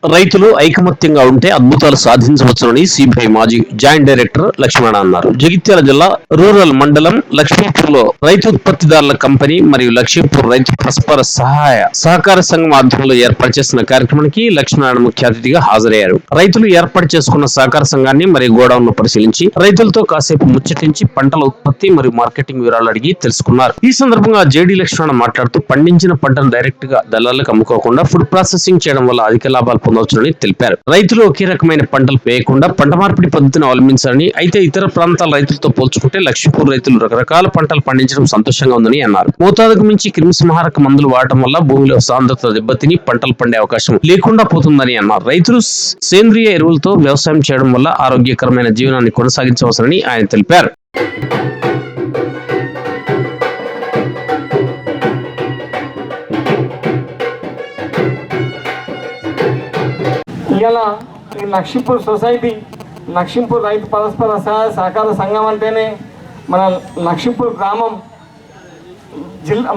రైతులు ఐకమత్యంగా ఉంటే అద్భుతాలు సాధించవచ్చునని సిబిఐ మాజీ జాయింట్ డైరెక్టర్ లక్ష్మణ అన్నారు. జగిత్యాల జిల్లా రూరల్ మండలం లక్ష్మీపూర్లో రైతు ఉత్పత్తిదారుల కంపెనీ మరియు లక్ష్మీపూర్ రైతు పరస్పర సహకార సంఘం ఆధ్వర్యంలో ఏర్పాటు చేసిన కార్యక్రమానికి లక్ష్మీనారాయణ ముఖ్య అతిథిగా హాజరయ్యారు. రైతులు ఏర్పాటు చేసుకున్న సహకార సంఘాన్ని మరియు గోడౌన్ పరిశీలించి రైతులతో కాసేపు ముచ్చటించి పంటల ఉత్పత్తి మరియు మార్కెటింగ్ వివరాలు అడిగి తెలుసుకున్నారు. ఈ సందర్భంగా జేడీ లక్ష్మణ మాట్లాడుతూ పండించిన పంటను డైరెక్ట్ గా దళాలకు అమ్ముకోకుండా ఫుడ్ ప్రాసెసింగ్ చేయడం వల్ల అధిక లాభాలు పొందవచ్చునని తెలిపారు. రైతులు ఒకే రకమైన పంటలు వేయకుండా పంట మార్పిడి పద్ధతిని అవలంబించాలని, అయితే ఇతర ప్రాంతాల రైతులతో పోల్చుకుంటే లక్ష్మీపూర్ రైతులు రకరకాల పంటలు పండించడం సంతోషంగా ఉందని అన్నారు. మోతాదుకు మించి క్రిమిసంహారక మందులు వాడటం వల్ల భూమిలో సాంద్రత దెబ్బతిని పంటలు పండే అవకాశం లేకుండా పోతుందని అన్నారు. రైతులు సేంద్రియ ఎరువులతో వ్యవసాయం చేయడం వల్ల ఆరోగ్యకరమైన జీవనాన్ని కొనసాగించవలసిందని ఆయన తెలిపారు. ఇవాళ ఈ లక్ష్మీపూర్ సొసైటీ, లక్ష్మీపూర్ రైతు పరస్పర సహకార సంఘం అంటేనే మన లక్ష్మీపూర్ గ్రామం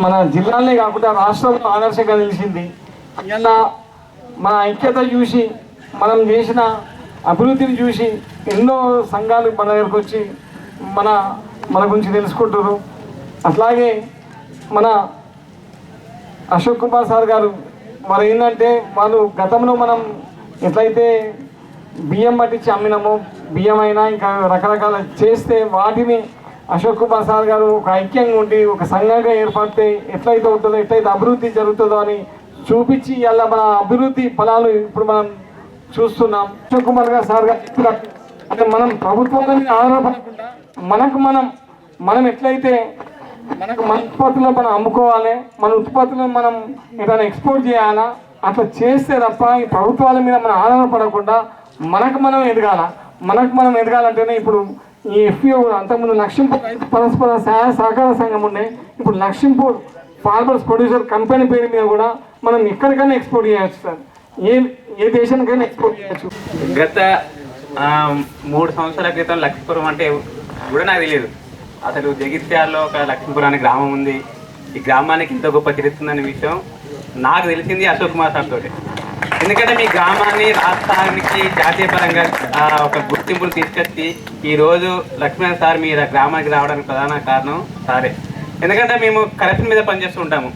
మన జిల్లాలే కాకుండా రాష్ట్రంలో ఆదర్శంగా నిలిచింది. ఇవాళ మన ఐక్యత చూసి, మనం చేసిన అభివృద్ధిని చూసి ఎన్నో సంఘాలు మన దగ్గరకు వచ్చి మన గురించి తెలుసుకుంటారు. అట్లాగే మన అశోక్ కుమార్ సార్ గారు మరి ఏంటంటే వాళ్ళు గతంలో మనం ఎట్లయితే బియ్యం పట్టించి అమ్మినామో, బియ్యం అయినా ఇంకా రకరకాల చేస్తే వాటిని అశోక్ కుమార్ సార్ గారు ఒక ఐక్యంగా ఉండి ఒక సంఘంగా ఏర్పడితే ఎట్లయితే ఉంటుందో, ఎట్లయితే అభివృద్ధి జరుగుతుందో అని చూపించి ఇలా మన అభివృద్ధి ఫలాలు ఇప్పుడు మనం చూస్తున్నాం. అశోక్ కుమార్ గారు సార్ గారు చెప్పినట్టు అంటే మనం ప్రభుత్వాలని ఆధారపడకుండా మనం ఎట్లయితే మన ఉత్పత్తులను మనం అమ్ముకోవాలి, మన ఉత్పత్తులను మనం ఏదైనా ఎక్స్పోర్ట్ చేయాలా, అట్లా చేస్తే తప్ప ఈ ప్రభుత్వాల మీద మనం ఆధారపడకుండా మనం ఎదగాలంటేనే ఇప్పుడు ఈ ఎఫ్పిఓ అంతకుముందు లక్ష్మీపూర్ రైతు పరస్పర సహకార సంఘం ఉండే, ఇప్పుడు లక్ష్మీపూర్ ఫార్మర్స్ ప్రొడ్యూసర్ కంపెనీ పేరు మీద కూడా మనం ఎక్కడికైనా ఎక్స్పోర్ట్ చేయవచ్చు సార్. ఏ దేశానికైనా ఎక్స్పోర్ట్ చేయొచ్చు. గత 3 సంవత్సరాల క్రితం లక్ష్మీపురం అంటే కూడా నాకు తెలియదు. అసలు జగిత్యాలలో ఒక లక్ష్మీపురం అనే గ్రామం ఉంది. ఈ గ్రామానికి ఇంత గొప్ప చరిత్ర విషయం నాకు తెలిసింది అశోక్ కుమార్ సార్ తోటి. ఎందుకంటే మీ గ్రామాన్ని రాష్ట్రానికి జాతీయ పరంగా ఒక గుర్తింపులు తీసుకొచ్చి ఈరోజు లక్ష్మణ్ సార్ మీ గ్రామానికి రావడానికి ప్రధాన కారణం సారే. ఎందుకంటే మేము కరప్షన్ మీద పనిచేస్తూ ఉంటాము.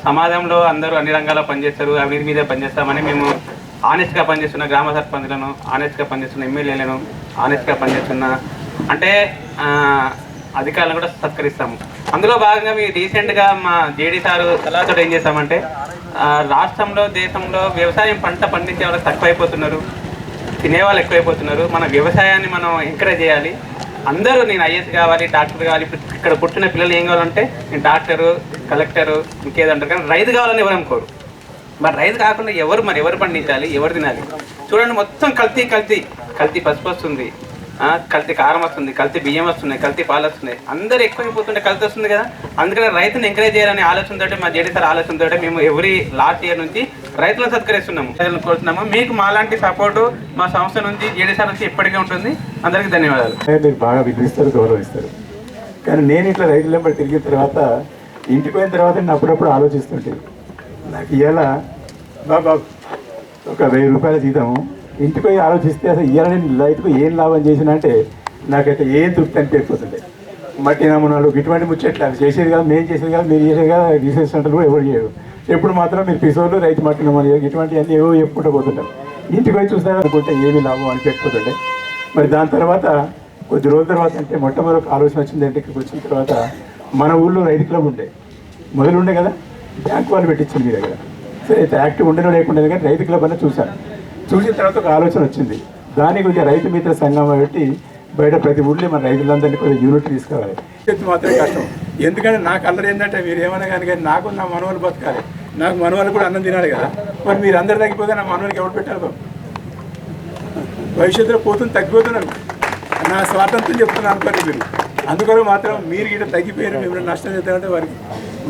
సమాజంలో అందరూ అన్ని రంగాల్లో పనిచేస్తారు, అవినీతి మీద పనిచేస్తామని మేము ఆనెస్ట్గా పనిచేస్తున్న గ్రామ సర్పంచ్లను, ఆనెస్ట్గా పనిచేస్తున్న ఎమ్మెల్యేలను, ఆనెస్ట్గా పనిచేస్తున్న అంటే అధికారులను కూడా సత్కరిస్తాము. అందులో భాగంగా మేము రీసెంట్గా మా జేడీ సారు సలహాతో ఏం చేస్తామంటే రాష్ట్రంలో, దేశంలో వ్యవసాయం పంట పండించే వాళ్ళకి తక్కువైపోతున్నారు, తినేవాళ్ళు ఎక్కువైపోతున్నారు. మన వ్యవసాయాన్ని మనం ఎంకరేజ్ చేయాలి. అందరూ నేను ఐఏఎస్ కావాలి, డాక్టర్ కావాలి. ఇక్కడ పుట్టిన పిల్లలు ఏం కావాలంటే నేను డాక్టరు, కలెక్టరు, ఇంకేదంటారు, కానీ రైతు కావాలని ఎవరు అనుకోరు. మరి రైతు కాకుండా ఎవరు పండించాలి, ఎవరు తినాలి? చూడండి, మొత్తం కల్తీ పసుపు వస్తుంది, కల్తీ కారం వస్తుంది, కల్తీ బియ్యం వస్తున్నాయి, కల్తీ పాలు వస్తున్నాయి. అందరూ ఎక్కువైపోతుంటే కల్తీ వస్తుంది కదా. అందుకని రైతుని ఎంకరేజ్ చేయాలనే ఆలోచనతో మా జేడీ సార్ ఆలోచనతో మేము ఎవ్రీ లాస్ట్ ఇయర్ నుంచి రైతులను సత్కరిస్తున్నాము, రైతులను కోరుతున్నాము. మీకు మాలాంటి సపోర్టు మా సంస్థ నుంచి, జేడీ సార్ నుంచి ఎప్పటికీ ఉంటుంది. అందరికీ ధన్యవాదాలు. మీరు బాగా విధిస్తారు, గౌరవిస్తారు. కానీ నేను ఇట్లా రైతుల వెంబడి తిరిగిన తర్వాత, ఇంటికి పోయిన తర్వాత నేను అప్పుడప్పుడు ఆలోచిస్తుంటే నాకు ఇవాళ బాబా ఒక 1000 రూపాయల జీతము, ఇంటికి పోయి ఆలోచిస్తే అసలు ఇవాళ నేను రైతుకు ఏం లాభం చేసినా అంటే నాకైతే ఏం తృప్తి అనిపించకపోతుండే. మట్టి నమూనాలు ఇటువంటి ముచ్చట్లు అవి చేసేది కాదు, మేము చేసేది కాదు, మీరు చేసేది కాదు, రీసెర్చ్ సెంటర్లు ఎవరు చేయరు. ఎప్పుడు మాత్రం మీరు పిసోళ్ళు, రైతు మట్టి నమూనా ఇటువంటివన్నీ ఏవో చెప్పుకుంటూ పోతుంటారు. ఇంటికి పోయి చూస్తే అనుకుంటే ఏమీ లాభం అనిపించకపోతుండే. మరి దాని తర్వాత కొద్ది రోజుల తర్వాత అంటే మొట్టమొదటి ఆలోచన వచ్చింది అంటే ఇక్కడికి వచ్చిన తర్వాత మన ఊళ్ళో రైతు క్లబ్ ఉండే, మొదలుండే కదా, బ్యాంక్ వాళ్ళు పెట్టించింది మీ దగ్గర. సరే యాక్టివ్ ఉండడం లేకుండా కానీ రైతు క్లబ్ అనేది చూశాను. చూసిన తర్వాత ఒక ఆలోచన వచ్చింది, దానికి కొంచెం రైతు మిత్ర సంఘం పెట్టి బయట ప్రతి ఊళ్ళో మన రైతులందరినీ కొంచెం యూనిట్ తీసుకోవాలి. మాత్రం కష్టం. ఎందుకంటే నాకు అల్లరి ఏంటంటే మీరు ఏమన్నా కానీ నాకు నా మనవాళ్ళు బతకాలి, నాకు మనవాళ్ళు కూడా అన్నం తినాలి కదా. మరి మీరు అందరు తగ్గిపోతే నా మనవాళ్ళకి ఎవరు పెట్టారు? భవిష్యత్తులో తగ్గిపోతున్నాను, నా స్వాతంత్రం చెప్తున్నాను అనుకోండి మీరు. అందుకని మాత్రం మీరు ఇక్కడ తగ్గిపోయారు, మిమ్మల్ని నష్టం చేస్తారంటే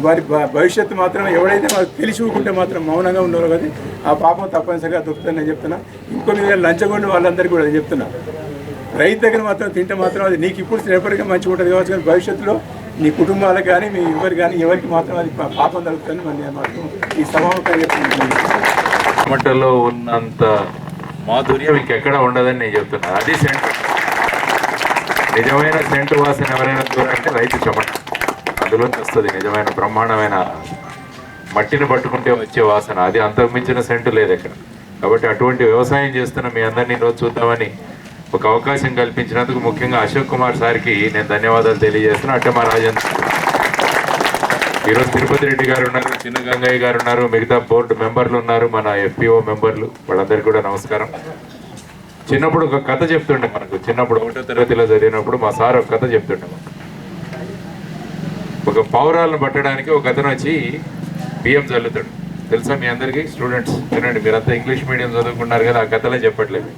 వారి భవిష్యత్తు మాత్రం ఎవడైతే మాకు తెలిసి ఊరుకుంటే మాత్రం మౌనంగా ఉండరు కదా, ఆ పాపం తప్పనిసరిగా దొరుకుతుందని నేను చెప్తున్నా. ఇంకొన్ని లంచగొండి వాళ్ళందరికీ కూడా నేను చెప్తున్నా, రైతు దగ్గర మాత్రం తింటే మాత్రం అది నీకు ఇప్పుడు ఎప్పటికీ మంచిగా ఉంటుంది కావచ్చు, కానీ భవిష్యత్తులో నీ కుటుంబాలకు కానీ మీ ఎవరికి మాత్రం అది పాపం తగ్గుతుందని నేను మాత్రం ఈ సభాముఖంగా చెప్తున్నాను. చెమటలో ఉన్నంత మాధుర్యం ఇంకెక్కడ ఉండదని నేను చెప్తున్నాను. అది సెంట్. నిజమైన సెంటు వాసన ఎవరైనా చూడాలంటే రైతు చెమట, అందులోకి వస్తుంది నిజమైన బ్రహ్మాండమైన మట్టిని పట్టుకుంటే వచ్చే వాసన. అది అంతకుమించిన సెంటు లేదు ఎక్కడ. కాబట్టి అటువంటి వ్యవసాయం చేస్తున్న మీ అందరినీ ఈరోజు చూద్దామని ఒక అవకాశం కల్పించినందుకు ముఖ్యంగా అశోక్ కుమార్ సార్కి నేను ధన్యవాదాలు తెలియజేస్తున్నాను. అంటే మా రాజేంద్ర, ఈరోజు తిరుపతి రెడ్డి గారు ఉన్నారు, చిన్న గంగయ్య గారు ఉన్నారు, మిగతా బోర్డు మెంబర్లు ఉన్నారు, మన FPO మెంబర్లు, వాళ్ళందరికీ కూడా నమస్కారం. చిన్నప్పుడు ఒక కథ చెప్తుండే మనకు. చిన్నప్పుడు 1వ తరగతిలో చదివినప్పుడు మా సార్ ఒక కథ చెప్తుండే. ఒక పావురాలను పట్టడానికి ఒక అతను వచ్చి బియ్యం చల్లుతాడు. తెలుసా మీ అందరికీ? స్టూడెంట్స్ వినండి, మీరంతా ఇంగ్లీష్ మీడియం చదువుకున్నారు కదా, ఆ కథలే చెప్పట్లేదు.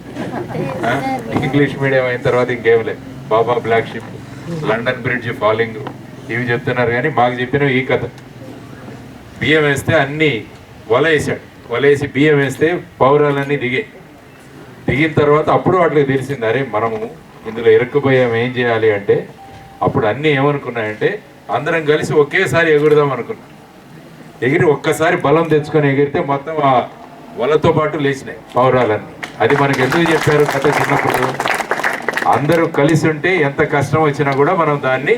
ఇంగ్లీష్ మీడియం అయిన తర్వాత ఇంకేం లేదు. Baa black sheep, London bridge falling, ఇవి చెప్తున్నారు. కానీ మాకు చెప్పిన ఈ కథ, బియ్యం వేస్తే అన్నీ వల వేసాడు. వల వేసి బియ్యం వేస్తే పావురాలన్నీ దిగిన తర్వాత అప్పుడు వాటికి తెలిసింది, అరే మనము ఇందులో ఇరుక్కుపోయాం, ఏం చేయాలి అంటే అప్పుడు అన్నీ ఏమనుకున్నాయంటే అందరం కలిసి ఒకేసారి ఎగురుదాం అనుకున్నాం. ఎగిరి ఒక్కసారి బలం తెచ్చుకొని ఎగిరితే మొత్తం ఆ వలతో పాటు లేచినాయి పావురాలన్నీ. అది మనకు ఎందుకు చెప్పారు కథ? చిన్నప్పుడు అందరూ కలిసి ఉంటే ఎంత కష్టం వచ్చినా కూడా మనం దాన్ని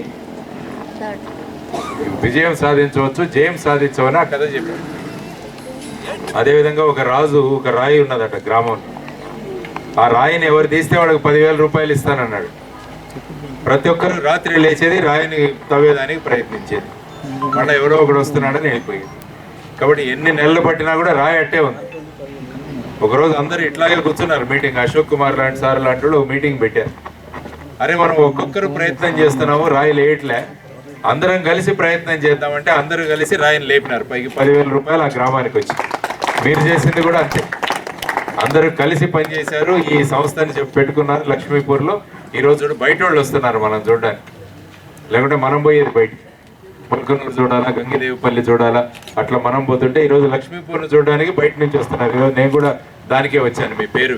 విజయం సాధించవచ్చు, జయం సాధించవని ఆ కథ చెప్పారు. అదేవిధంగా ఒక రాజు ఒక రాయి ఉన్నదట గ్రామంలో. ఆ రాయిని ఎవరు తీస్తే వాడికి 10,000 రూపాయలు ఇస్తానన్నాడు. ప్రతి ఒక్కరు రాత్రి లేచేది, రాయిని తవ్వేదానికి ప్రయత్నించేది. మళ్ళీ ఎవరో ఒకడు వస్తున్నాడని వెళ్ళిపోయింది. కాబట్టి ఎన్ని నెలలు పట్టినా కూడా రాయి అట్టే ఉంది. ఒకరోజు అందరూ ఇట్లాగే కూర్చున్నారు మీటింగ్. అశోక్ కుమార్ లాంటి సార్ లాంటి వాళ్ళు మీటింగ్ పెట్టారు. అరే మనం ఒక్కొక్కరు ప్రయత్నం చేస్తున్నాము, రాయి లేయట్లే, అందరం కలిసి ప్రయత్నం చేద్దామంటే అందరూ కలిసి రాయిని లేపినారు. పైకి 10,000 రూపాయలు ఆ గ్రామానికి వచ్చి. మీరు చేసింది కూడా అంతే. అందరూ కలిసి పనిచేశారు, ఈ సంస్థని పెట్టుకున్నారు లక్ష్మీపూర్లో. ఈరోజు చూడు బయట వాళ్ళు వస్తున్నారు మనం చూడడానికి, లేకుంటే మనం పోయేది బయట. ముల్కనూరు చూడాలా, గంగిదేవిపల్లి చూడాలా, అట్లా మనం పోతుంటే ఈరోజు లక్ష్మీపూర్ని చూడడానికి బయట నుంచి వస్తున్నారు. ఈరోజు నేను కూడా దానికే వచ్చాను మీ పేరు.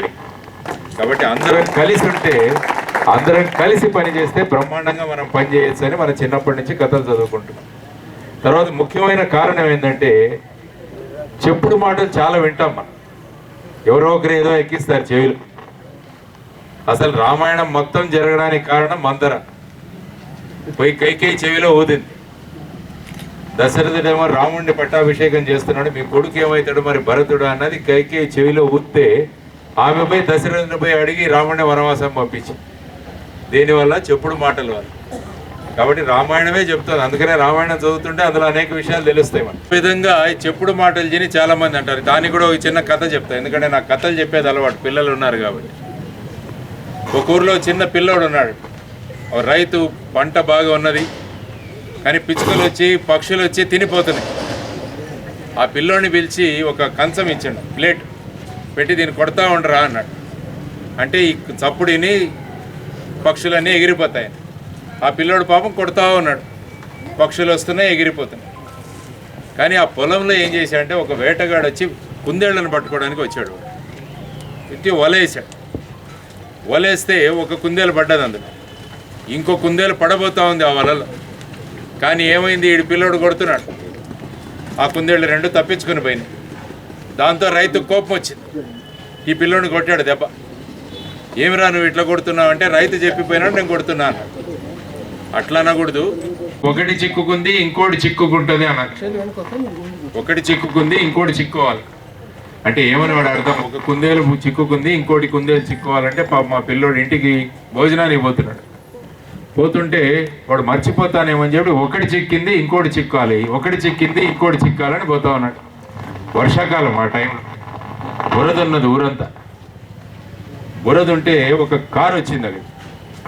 కాబట్టి అందరం కలిసి ఉంటే, అందరం కలిసి పని చేస్తే బ్రహ్మాండంగా మనం పని చేయొచ్చు అని మనం చిన్నప్పటి నుంచి కథలు చదువుకుంటున్నాం. తర్వాత ముఖ్యమైన కారణం ఏంటంటే చెప్పుడు మాటలు చాలా వింటాం మనం. ఎవరో ఒకరు ఏదో ఎక్కిస్తారు చెవిలు. అసలు రామాయణం మొత్తం జరగడానికి కారణం మందర. పోయి కైకేయి చెవిలో ఊదింది. దశరథుడేమో రాముడిని పట్టాభిషేకం చేస్తున్నాడు, మీ కొడుకు ఏమవుతాడు మరి భరతుడు అన్నది కైకేయి చెవిలో ఊదితే ఆమె పోయి దశరథుని పోయి అడిగి రాముడిని వనవాసం పంపించింది. దీనివల్ల చెప్పుడు మాటల వల్ల. కాబట్టి రామాయణమే చెప్తుంది. అందుకనే రామాయణం చదువుతుంటే అందులో అనేక విషయాలు తెలుస్తాయి మనం. ఈ విధంగా చెప్పుడు మాటలు తిని చాలా మంది అంటారు. దానికి కూడా ఒక చిన్న కథ చెప్తాను, ఎందుకంటే నాకు కథలు చెప్పేది అలవాటు, పిల్లలు ఉన్నారు కాబట్టి. ఒక ఊర్లో చిన్న పిల్లోడు ఉన్నాడు. రైతు పంట బాగా ఉన్నది, కానీ పిచ్చుకలు వచ్చి పక్షులు వచ్చి తినిపోతున్నాయి. ఆ పిల్లోడిని పిలిచి ఒక కంచం ఇచ్చాడు, ప్లేట్ పెట్టి దీన్ని కొడతా ఉండరా అన్నాడు. అంటే ఈ చప్పుడిని పక్షులన్నీ ఎగిరిపోతాయి. ఆ పిల్లోడు పాపం కొడతా ఉన్నాడు, పక్షులు వస్తున్నాయి, ఎగిరిపోతున్నాయి. కానీ ఆ పొలంలో ఏం చేశాడంటే ఒక వేటగాడు వచ్చి కుందేళ్లను పట్టుకోవడానికి వచ్చాడు. ఇట్టి వలేసాడు. వలేస్తే ఒక కుందేలు పడ్డది, అందులో ఇంకో కుందేలు పడబోతా ఉంది ఆ వలలో. కానీ ఏమైంది, ఈ పిల్లోడు కొడుతున్నాడు, ఆ కుందేళ్ళు రెండు తప్పించుకుని పోయినాయి. దాంతో రైతుకు కోపం వచ్చింది. ఈ పిల్లోడిని కొట్టాడు దెబ్బ. ఏమిరా నువ్వు ఇట్లా కొడుతున్నావు అంటే, రైతు చెప్పిపోయినాడు నేను కొడుతున్నాను. అట్లా అనకూడదు. ఒకటి చిక్కుకుంది ఇంకోటి చిక్కుకుంటుంది అన్నారు. ఒకటి చిక్కుకుంది ఇంకోటి చిక్కుకోవాలి అంటే ఏమని వాడు అర్థం? ఒక కుందేలు చిక్కుకుంది ఇంకోటి కుందేలు చిక్కుకోవాలంటే మా పిల్లోడు ఇంటికి భోజనానికి పోతున్నాడు. పోతుంటే వాడు మర్చిపోతానేమని చెప్పి ఒకటి చిక్కింది ఇంకోటి చిక్కాలి, ఒకటి చిక్కింది ఇంకోటి చిక్కాలని పోతా ఉన్నాడు. వర్షాకాలం ఆ టైంలో బురద ఉన్నది ఊరంతా. బురద ఉంటే ఒక కారు వచ్చింది. అది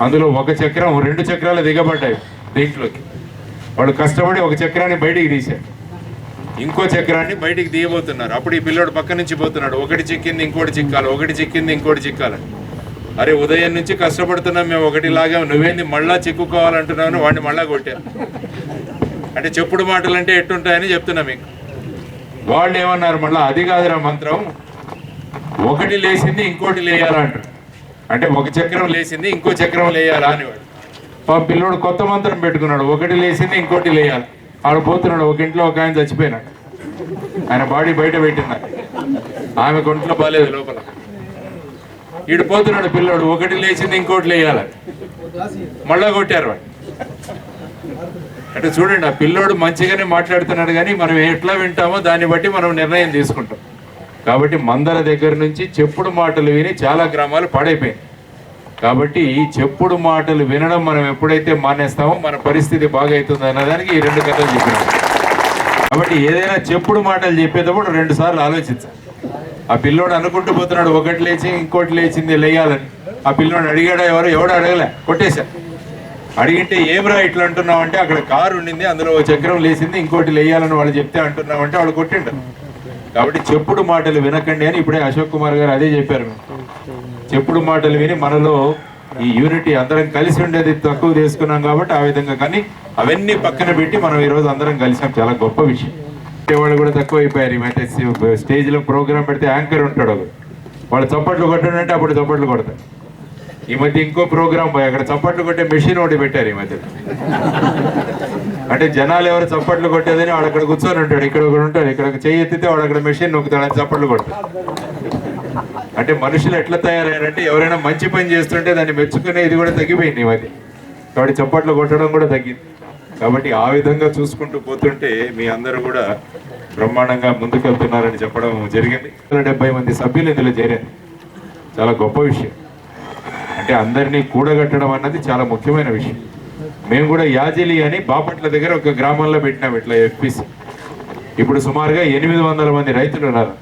అందులో ఒక చక్రం 2 చక్రాలు దిగబడ్డాయి దీంట్లోకి. వాడు కష్టపడి ఒక చక్రాన్ని బయటికి తీశాడు, ఇంకో చక్రాన్ని బయటికి తీయబోతున్నారు. అప్పుడు ఈ పిల్లోడు పక్క నుంచి పోతున్నాడు, ఒకటి చిక్కింది ఇంకోటి చిక్కాలి, ఒకటి చిక్కింది ఇంకోటి చిక్కాలని. అరే ఉదయం నుంచి కష్టపడుతున్నాం మేము, ఒకటి లాగా నువ్వేంది మళ్ళా చిక్కుకోవాలంటున్నావు, వాడిని మళ్ళా కొట్టారు. అంటే చెప్పుడు మాటలు అంటే ఎట్టుంటాయని చెప్తున్నా మీకు. వాళ్ళు ఏమన్నారు మళ్ళీ, అది కాదురా మంత్రం, ఒకటి లేచింది ఇంకోటి లేయాలంటారు. అంటే ఒక చక్రం లేచింది ఇంకో చక్రం లేయాలా అనేవాడు. పిల్లోడు కొత్త మంత్రం పెట్టుకున్నాడు, ఒకటి లేచింది ఇంకోటి లేయాలి. ఆడు పోతున్నాడు, ఒక ఇంట్లో ఒక ఆయన చచ్చిపోయినాడు. ఆయన బాడీ బయట పెట్టింది, ఆమె ఒంట్లో బాగాలేదు లోపల. ఈడు పోతున్నాడు పిల్లోడు, ఒకటి లేచింది ఇంకోటి లేయాలి, మళ్ళా కొట్టారు వాడు. అంటే చూడండి, ఆ పిల్లోడు మంచిగానే మాట్లాడుతున్నాడు, కానీ మనం ఎట్లా వింటామో దాన్ని బట్టి మనం నిర్ణయం తీసుకుంటాం. కాబట్టి మందల దగ్గర నుంచి చెప్పుడు మాటలు విని చాలా గ్రామాలు పాడైపోయింది. కాబట్టి ఈ చెప్పుడు మాటలు వినడం మనం ఎప్పుడైతే మానేస్తామో మన పరిస్థితి బాగవుతుంది అన్నదానికి ఈ 2 కథలు చెప్పినాం. కాబట్టి ఏదైనా చెప్పుడు మాటలు చెప్పేటప్పుడు 2 సార్లు ఆలోచించాలి. ఆ పిల్లోడు అనుకుంటూ పోతున్నాడు, ఒకటి లేచి ఇంకోటి లేచింది లేయాలని. ఆ పిల్లోడు అడిగాడా? ఎవడు అడగలే, కొట్టేశారు. అడిగింటే ఏమరా ఇట్లా అంటున్నావు అంటే, అక్కడ కారు ఉండింది, అందులో చక్రం లేచింది, ఇంకోటి లేయాలని వాళ్ళు చెప్తే అంటున్నావు అంటే వాళ్ళు కొట్టింటారు. కాబట్టి చెప్పుడు మాటలు వినకండి అని ఇప్పుడే అశోక్ కుమార్ గారు అదే చెప్పారు. చెప్పుడు మాటలు విని మనలో ఈ యూనిటీ అందరం కలిసి ఉండేది తక్కువ చేసుకున్నాం కాబట్టి ఆ విధంగా. కానీ అవన్నీ పక్కన పెట్టి మనం ఈరోజు అందరం కలిసాం, చాలా గొప్ప విషయం. వాళ్ళు కూడా తక్కువ అయిపోయారు. ఈ స్టేజ్లో ప్రోగ్రామ్ పెడితే యాంకర్ ఉంటాడు, వాళ్ళు చప్పట్లు కొట్టడంటే అప్పుడు చప్పట్లు కొడతారు. ఈ మధ్య ఇంకో ప్రోగ్రామ్ పోయి అక్కడ చప్పట్లు కొట్టే మెషిన్ ఒకటి పెట్టారు ఈ మధ్య. అంటే జనాలు ఎవరు చప్పట్లు కొట్టేదని వాడు అక్కడ కూర్చొని ఉంటాడు, ఇక్కడ ఒకడు ఉంటాడు, ఇక్కడ చెయ్యి ఎత్తితే వాడు అక్కడ మెషిన్ నొక్కుతాడు, అని చప్పట్లు కొడతాడు. అంటే మనుషులు ఎట్లా తయారయ్యారంటే ఎవరైనా మంచి పని చేస్తుంటే దాన్ని మెచ్చుకునే ఇది కూడా తగ్గిపోయింది ఈ మధ్య. కాబట్టి చప్పట్లు కొట్టడం కూడా తగ్గింది. కాబట్టి ఆ విధంగా చూసుకుంటూ పోతుంటే మీ అందరూ కూడా బ్రహ్మాండంగా ముందుకెళ్తున్నారని చెప్పడం జరిగింది. 70 మంది సభ్యులు ఇందులో చేరారు, చాలా గొప్ప విషయం. అంటే అందరినీ కూడగట్టడం అన్నది చాలా ముఖ్యమైన విషయం. మేము కూడా యాజిలి అని బాపట్ల దగ్గర ఒక గ్రామంలో పెట్టినాం ఇట్లా ఎఫ్పిసి. ఇప్పుడు సుమారుగా 800 మంది రైతులు ఉన్నారు.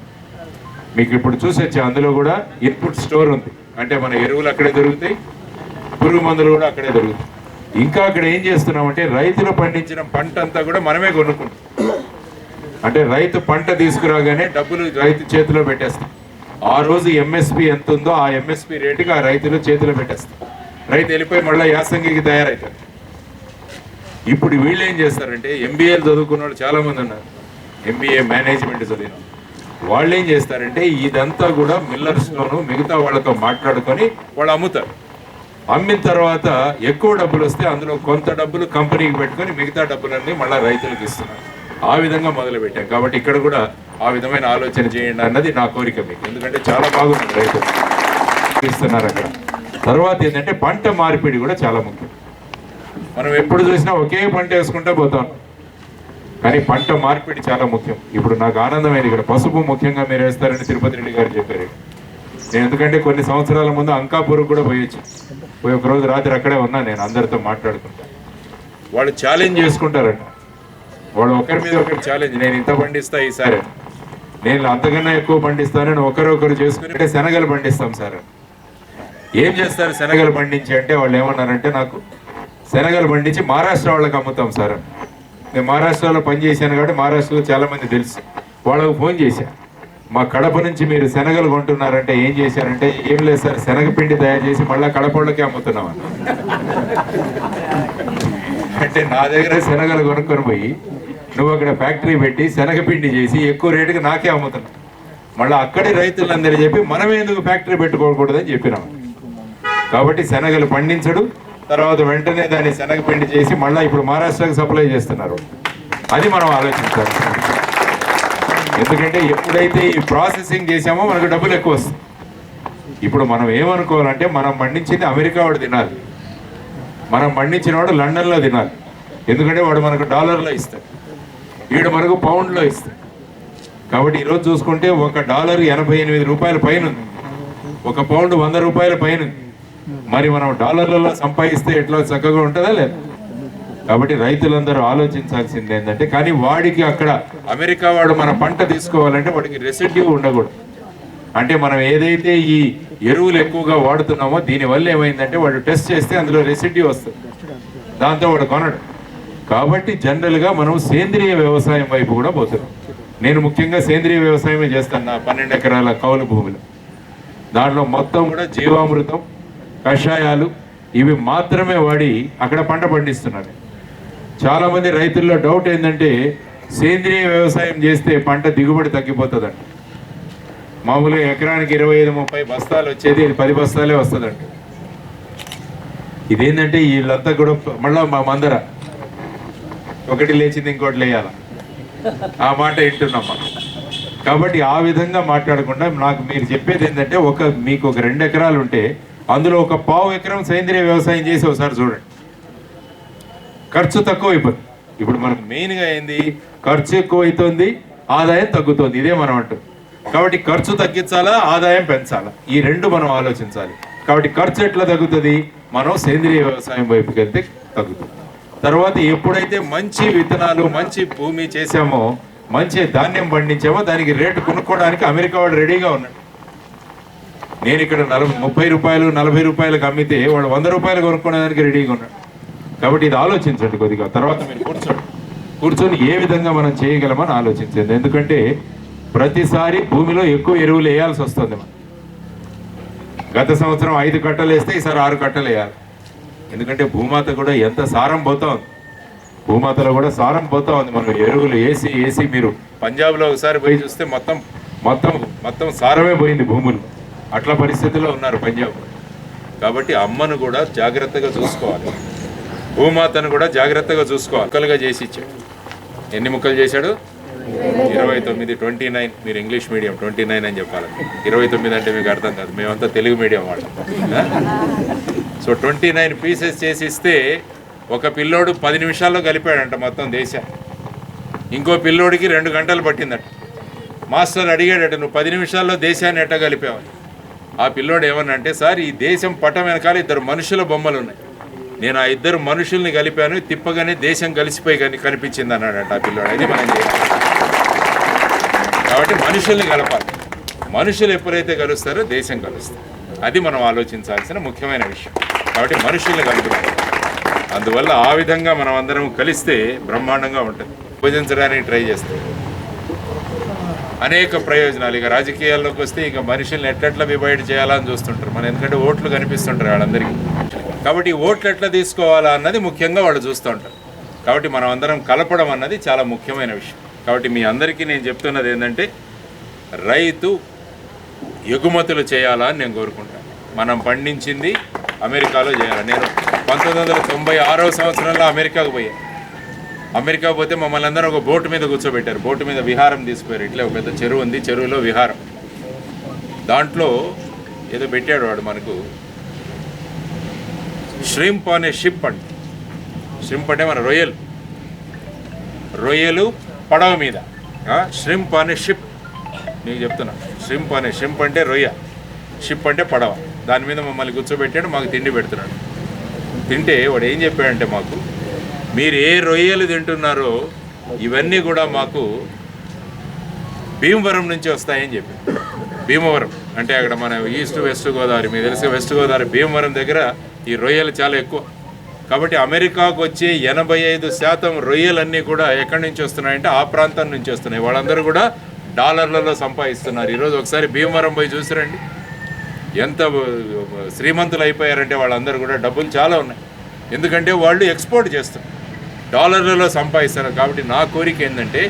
మీకు ఇప్పుడు చూసొచ్చా, అందులో కూడా ఇన్పుట్ స్టోర్ ఉంది. అంటే మన ఎరువులు అక్కడే దొరుకుతాయి, పురుగు మందులు కూడా అక్కడే దొరుకుతాయి. ఇంకా అక్కడ ఏం చేస్తున్నామంటే రైతులు పండించిన పంట అంతా కూడా మనమే కొనుక్కుంటాం. అంటే రైతు పంట తీసుకురాగానే డబ్బులు రైతు చేతిలో పెట్టేస్తాం. ఆ రోజు ఎంఎస్పి ఎంత ఉందో ఆ ఎంఎస్పి రేటుకి ఆ రైతులు చేతిలో పెట్టేస్తాం. రైతు వెళ్ళిపోయి మళ్ళీ యాసంగికి తయారవుతారు. ఇప్పుడు వీళ్ళు ఏం చేస్తారంటే, ఎంబీఏలు చదువుకున్న వాళ్ళు చాలామంది ఉన్నారు, ఎంబీఏ మేనేజ్మెంట్ చదివిన వాళ్ళు ఏం చేస్తారంటే ఇదంతా కూడా మిల్లర్స్లోనూ మిగతా వాళ్ళతో మాట్లాడుకొని వాళ్ళు అమ్ముతారు. అమ్మిన తర్వాత ఎక్కువ డబ్బులు వస్తే అందులో కొంత డబ్బులు కంపెనీకి పెట్టుకొని మిగతా డబ్బులన్నీ మళ్ళీ రైతులకు ఇస్తున్నారు. ఆ విధంగా మొదలు పెట్టాం. కాబట్టి ఇక్కడ కూడా ఆ విధమైన ఆలోచన చేయండి అన్నది నా కోరిక మీకు. ఎందుకంటే చాలా బాగుంది, రైతులు ఇస్తున్నారు అక్కడ. తర్వాత ఏంటంటే పంట మార్పిడి కూడా చాలా ముఖ్యం. మనం ఎప్పుడు చూసినా ఒకే పంట వేసుకుంటూ పోతాం, కానీ పంట మార్పిడి చాలా ముఖ్యం. ఇప్పుడు నాకు ఆనందమైంది, ఇక్కడ పసుపు ముఖ్యంగా మీరు వేస్తారని తిరుపతి రెడ్డి గారు చెప్పారు. నేను ఎందుకంటే కొన్ని సంవత్సరాల ముందు అంకాపూర్కి కూడా పోయొచ్చు, పోయి ఒకరోజు రాత్రి అక్కడే ఉన్నా నేను, అందరితో మాట్లాడుకుంటా. వాళ్ళు ఛాలెంజ్ చేసుకుంటారంట, వాళ్ళు ఒకరి మీద ఒకరు ఛాలెంజ్, నేను ఇంత పండిస్తా ఈసారి, నేను అంతకన్నా ఎక్కువ పండిస్తానని ఒకరొకరు చేసుకుని. అంటే శనగలు పండిస్తాం సార్. ఏం చేస్తారు శనగలు పండించి అంటే, వాళ్ళు ఏమన్నారంటే నాకు శనగలు పండించి మహారాష్ట్ర వాళ్ళకి అమ్ముతాం సార్. నేను మహారాష్ట్రలో పనిచేశాను కాబట్టి మహారాష్ట్రలో చాలామంది తెలుసు. వాళ్ళకు ఫోన్ చేశాను, మా కడప నుంచి మీరు శనగలు కొంటున్నారంటే ఏం చేశారంటే, ఏం లేదు సార్, శనగపిండి తయారు చేసి మళ్ళీ కడప వాళ్ళకే అమ్ముతున్నాం. అంటే నా దగ్గర శనగలు కొనుక్కొని పోయి నువ్వు అక్కడ ఫ్యాక్టరీ పెట్టి శనగపిండి చేసి ఎక్కువ రేటుకి నాకే అమ్ముతున్నావు. మళ్ళీ అక్కడి రైతులందరూ చెప్పి మనమే ఎందుకు ఫ్యాక్టరీ పెట్టుకోకూడదని చెప్పినాం. కాబట్టి శనగలు పండించడు, తర్వాత వెంటనే దాన్ని శనగపిండి చేసి మళ్ళీ ఇప్పుడు మహారాష్ట్రకు సప్లై చేస్తున్నారు. అది మనం ఆలోచించాలి. ఎందుకంటే ఎప్పుడైతే ఈ ప్రాసెసింగ్ చేసామో మనకు డబ్బులు ఎక్కువ వస్తుంది. ఇప్పుడు మనం ఏమనుకోవాలంటే, మనం పండించింది అమెరికా వాడు తినాలి, మనం పండించిన వాడు లండన్లో తినాలి. ఎందుకంటే వాడు మనకు డాలర్లో ఇస్తాడు, వీడు మనకు పౌండ్లో ఇస్తాడు. కాబట్టి ఈరోజు చూసుకుంటే $1 88 రూపాయల పైన ఉంది, ఒక పౌండ్ 100 రూపాయల పైన ఉంది. మరి మనం డాలర్లలో సంపాదిస్తే ఎట్లా చక్కగా ఉంటుందా లేదా? కాబట్టి రైతులందరూ ఆలోచించాల్సింది ఏంటంటే, కానీ వాడికి అక్కడ అమెరికా వాడు మన పంట తీసుకోవాలంటే వాడికి రెసిడ్యూ ఉండకూడదు. అంటే మనం ఏదైతే ఈ ఎరువులు ఎక్కువగా వాడుతున్నామో దీనివల్ల ఏమైందంటే వాడు టెస్ట్ చేస్తే అందులో రెసిడ్యూ వస్తుంది, దాంతో వాడు కొనడు. కాబట్టి జనరల్గా మనం సేంద్రియ వ్యవసాయం వైపు కూడా పోతున్నాం. నేను ముఖ్యంగా సేంద్రియ వ్యవసాయమే చేస్తాను నా 12 ఎకరాల కౌలు భూమిలో. దాంట్లో మొత్తం కూడా జీవామృతం, కషాయాలు ఇవి మాత్రమే వాడి అక్కడ పంట పండిస్తున్నారు. చాలామంది రైతుల్లో డౌట్ ఏంటంటే, సేంద్రియ వ్యవసాయం చేస్తే పంట దిగుబడి తగ్గిపోతుందంట. మామూలుగా ఎకరానికి 25-30 బస్తాలు వచ్చేది 10 బస్తాలే వస్తుందంట. ఇదేంటంటే వీళ్ళంతా కూడా మళ్ళీ మా మందర ఒకటి లేచింది ఇంకోటి లేయాల. ఆ మాట వింటున్నాం మనం. కాబట్టి ఆ విధంగా మాట్లాడకుండా నాకు మీరు చెప్పేది ఏంటంటే మీకు ఒక 2 ఎకరాలు ఉంటే అందులో ఒక 1/2 ఎకరం సేంద్రియ వ్యవసాయం చేసి ఒకసారి చూడండి, ఖర్చు తక్కువ అయిపోతుంది. ఇప్పుడు మనకు మెయిన్గా ఏంది, ఖర్చు ఎక్కువ అవుతుంది, ఆదాయం తగ్గుతుంది, ఇదే మనం అంటాం. కాబట్టి ఖర్చు తగ్గించాలా, ఆదాయం పెంచాలా, ఈ 2 మనం ఆలోచించాలి. కాబట్టి ఖర్చు ఎట్లా తగ్గుతుంది, మనం సేంద్రియ వ్యవసాయం వైపుకి వెళ్తే తగ్గుతుంది. తర్వాత ఎప్పుడైతే మంచి విత్తనాలు మంచి భూమి చేసామో, మంచి ధాన్యం పండించామో, దానికి రేటు కొనుక్కోవడానికి అమెరికా వాడు రెడీగా ఉన్నాడు. నేను ఇక్కడ 30 రూపాయలు 40 రూపాయలకు అమ్మితే వాడు 100 రూపాయలు కొనుక్కోవడానికి రెడీగా ఉన్నాడు. కాబట్టి ఇది ఆలోచించండి కొద్దిగా. తర్వాత మీరు కూర్చొని ఏ విధంగా మనం చేయగలమని ఆలోచించండి. ఎందుకంటే ప్రతిసారి భూమిలో ఎక్కువ ఎరువులు వేయాల్సి వస్తుంది. మనం గత సంవత్సరం 5 కట్టలు వేస్తే ఈసారి 6 కట్టలు వేయాలి. ఎందుకంటే భూమాత కూడా ఎంత సారం పోతా ఉంది, భూమాతలో కూడా సారం పోతా ఉంది. మనం ఎరువులు వేసి మీరు పంజాబ్లో ఒకసారి పోయి చూస్తే మొత్తం సారమే పోయింది భూములు. అట్లా పరిస్థితుల్లో ఉన్నారు పంజాబ్. కాబట్టి అమ్మను కూడా జాగ్రత్తగా చూసుకోవాలి, భూమాతను కూడా జాగ్రత్తగా చూసుకోవాలి. ముక్కలుగా చేసి ఇచ్చాడు. ఎన్ని ముక్కలు చేశాడు? 29, 29. మీరు ఇంగ్లీష్ మీడియం 29 అని చెప్పాలి. 29 అంటే మీకు అర్థం కాదు, మేమంతా తెలుగు మీడియం వాళ్ళం. సో 29 పీసెస్ చేసి ఇస్తే ఒక పిల్లోడు 10 నిమిషాల్లో కలిపాడంట మొత్తం దేశాన్ని. ఇంకో పిల్లోడికి 2 గంటలు పట్టిందట. మాస్టర్ అడిగాడట, నువ్వు 10 నిమిషాల్లో దేశాన్ని ఎట్లా కలిపావని. ఆ పిల్లోడు ఏమన్నంటే, సార్ ఈ దేశం పటం వెనకాల 2 మనుషుల బొమ్మలు ఉన్నాయి, నేను ఆ 2 మనుషుల్ని కలిపాను, తిప్పగానే దేశం కలిసిపోయి కనిపించింది అన్నాడట ఆ పిల్లోడు. అది మనం చేయాలి. కాబట్టి మనుషుల్ని కలపాలి. మనుషులు ఎప్పుడైతే కలుస్తారో దేశం కలుస్తారు. అది మనం ఆలోచించాల్సిన ముఖ్యమైన విషయం. కాబట్టి మనుషుల్ని కలుపుతాం. అందువల్ల ఆ విధంగా మనం అందరం కలిస్తే బ్రహ్మాండంగా ఉంటుంది. విభజించడానికి ట్రై చేస్తాం. అనేక ప్రయోజనాలు. ఇక రాజకీయాల్లోకి వస్తే ఇక మనుషుల్ని ఎట్లెట్లా డివైడ్ చేయాలని చూస్తుంటారు మనం. ఎందుకంటే ఓట్లు కనిపిస్తుంటారు వాళ్ళందరికీ. కాబట్టి ఓట్లు ఎట్లా తీసుకోవాలా అన్నది ముఖ్యంగా వాళ్ళు చూస్తూ ఉంటారు. కాబట్టి మనం అందరం కలపడం అన్నది చాలా ముఖ్యమైన విషయం. కాబట్టి మీ అందరికీ నేను చెప్తున్నది ఏంటంటే, రైతు ఎగుమతులు చేయాలని నేను కోరుకుంటాను. మనం పండించింది అమెరికాలో చేయాలి. నేను 1996వ సంవత్సరంలో అమెరికాకు పోయాను. అమెరికా పోతే మమ్మల్ని అందరూ ఒక బోటు మీద కూర్చోబెట్టారు. బోటు మీద విహారం తీసుకుపోయారు. ఇట్లా ఒక పెద్ద చెరువు ఉంది, చెరువులో విహారం. దాంట్లో ఏదో పెట్టాడు వాడు మనకు, ష్రింప్ అనే షిప్ అంట. ష్రింప్ అంటే మన రొయ్యలు పడవ మీద, ష్రింప్ అనే షిప్. నీకు చెప్తున్నా, ష్రింప్ అంటే రొయ్య, షిప్ అంటే పడవ. దాని మీద మమ్మల్ని కూర్చోబెట్టాడు, మాకు తిండి పెడుతున్నాడు. తింటే వాడు ఏం చెప్పాడంటే, మాకు మీరు ఏ రొయ్యలు తింటున్నారో ఇవన్నీ కూడా మాకు భీమవరం నుంచి వస్తాయని చెప్పాడు. భీమవరం అంటే అక్కడ మన ఈస్ట్ వెస్ట్ గోదావరి, మీకు తెలిసి వెస్ట్ గోదావరి భీమవరం దగ్గర ఈ రొయ్యలు చాలా ఎక్కువ. కాబట్టి అమెరికాకు వచ్చే 85% రొయ్యలన్నీ కూడా ఎక్కడి నుంచి వస్తున్నాయంటే ఆ ప్రాంతం నుంచి వస్తున్నాయి. వాళ్ళందరూ కూడా డాలర్లలో సంపాదిస్తున్నారు. ఈరోజు ఒకసారి భీమవరం పోయి చూసిరండి, ఎంత శ్రీమంతులు అయిపోయారంటే వాళ్ళందరూ కూడా డబ్బులు చాలా ఉన్నాయి. ఎందుకంటే వాళ్ళు ఎక్స్పోర్ట్ చేస్తున్నారు, డాలర్లలో సంపాదిస్తున్నారు. కాబట్టి నా కోరిక ఏంటంటే,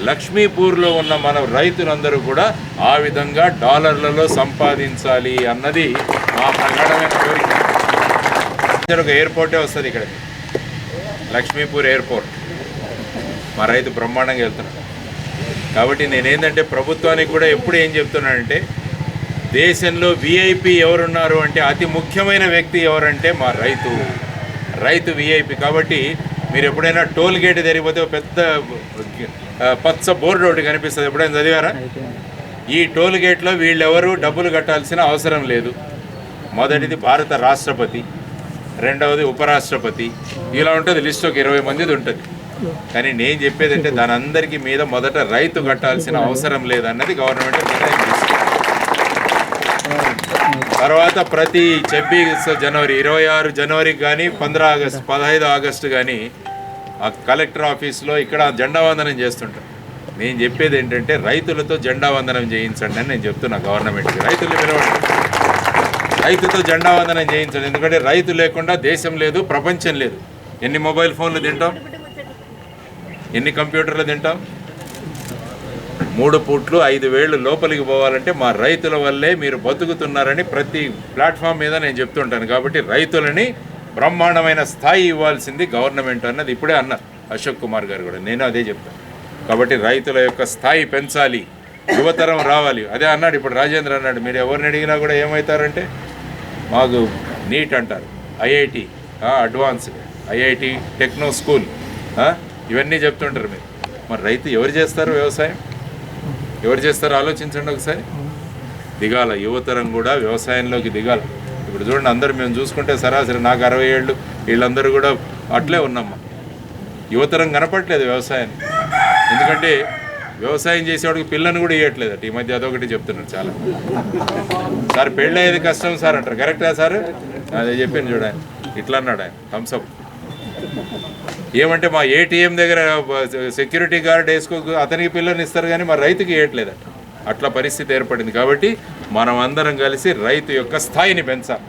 లక్ష్మీపూర్లో ఉన్న మన రైతులందరూ కూడా ఆ విధంగా డాలర్లలో సంపాదించాలి అన్నది మా ప్రగాఢమైన కోరిక. ఒక ఎయిర్పోర్టే వస్తుంది ఇక్కడ, లక్ష్మీపూర్ ఎయిర్పోర్ట్. మా రైతు బ్రహ్మాండంగా వెళ్తున్నాడు. కాబట్టి నేనేంటంటే ప్రభుత్వానికి కూడా ఎప్పుడు ఏం చెప్తున్నానంటే, దేశంలో విఐపి ఎవరున్నారు అంటే అతి ముఖ్యమైన వ్యక్తి ఎవరంటే మా రైతు విఐపి. కాబట్టి మీరు ఎప్పుడైనా టోల్ గేట్ తిరిగిపోతే పెద్ద పచ్చ బోర్డు ఒకటి కనిపిస్తుంది, ఎప్పుడైనా చదివారా? ఈ టోల్ గేట్లో వీళ్ళెవరూ డబ్బులు కట్టాల్సిన అవసరం లేదు. మొదటిది భారత రాష్ట్రపతి, రెండవది ఉపరాష్ట్రపతి, ఇలా ఉంటుంది లిస్ట్. ఒక 20 మందిది ఉంటుంది. కానీ నేను చెప్పేది అంటే దాని అందరికీ మీద మొదట రైతు కట్టాల్సిన అవసరం లేదన్నది గవర్నమెంట్ నిర్ణయం తీసుకుంది. తర్వాత ప్రతి 26 జనవరి, 26 జనవరికి కానీ 15 ఆగస్టు కానీ ఆ కలెక్టర్ ఆఫీస్లో ఇక్కడ జెండా వందనం చేస్తుంటారు. నేను చెప్పేది ఏంటంటే, రైతులతో జెండా వందనం చేయించండి అని నేను చెప్తున్నా గవర్నమెంట్కి. రైతులు పిలవండి, రైతుతో జెండా వందనం చేయించండి. ఎందుకంటే రైతు లేకుండా దేశం లేదు, ప్రపంచం లేదు. ఎన్ని మొబైల్ ఫోన్లు తింటాం, ఎన్ని కంప్యూటర్లు తింటాం? 3 పూట్లు 5 వేళ్ళు లోపలికి పోవాలంటే మా రైతుల వల్లే మీరు బతుకుతున్నారని ప్రతి ప్లాట్ఫామ్ మీద నేను చెప్తుంటాను. కాబట్టి రైతులని బ్రహ్మాండమైన స్థాయి ఇవ్వాల్సింది గవర్నమెంట్ అన్నది ఇప్పుడే అన్నారు అశోక్ కుమార్ గారు కూడా. నేను అదే చెప్తాను. కాబట్టి రైతుల యొక్క స్థాయి పెంచాలి, యువతరం రావాలి. అదే అన్నాడు ఇప్పుడు రాజేంద్ర అన్నాడు, మీరు ఎవరిని అడిగినా కూడా ఏమవుతారంటే మాకు నీట్ అంటారు, IIT advanced, IIT techno school ఇవన్నీ చెప్తుంటారు మీరు. మరి రైతు ఎవరు చేస్తారు వ్యవసాయం? ఎవరు చేస్తారో ఆలోచించండి ఒకసారి. దిగాల యువతరం కూడా వ్యవసాయంలోకి దిగాలి. ఇప్పుడు చూడండి, అందరూ మేము చూసుకుంటే సరాసరి నాకు 60 ఏళ్ళు, వీళ్ళందరూ కూడా అట్లే ఉన్నామ్మా. యువతరం కనపట్లేదు వ్యవసాయాన్ని. ఎందుకంటే వ్యవసాయం చేసేవాడికి పిల్లని కూడా ఇవ్వట్లేదట ఈ మధ్య, అదొకటి చెప్తున్నారు చాలా. సార్ పెళ్ళి అయ్యేది కష్టం సార్ అంటారు, కరెక్టా సార్? అదే చెప్పాను చూడండి, ఇట్లా అన్నాడు ఆయన థమ్సప్. ఏమంటే మా ఏటీఎం దగ్గర సెక్యూరిటీ గార్డ్ వేసుకో అతనికి పిల్లని ఇస్తారు కానీ మా రైతుకి ఇవ్వట్లేదట. అట్లా పరిస్థితి ఏర్పడింది. కాబట్టి మనం అందరం కలిసి రైతు యొక్క స్థాయిని పెంచాలి.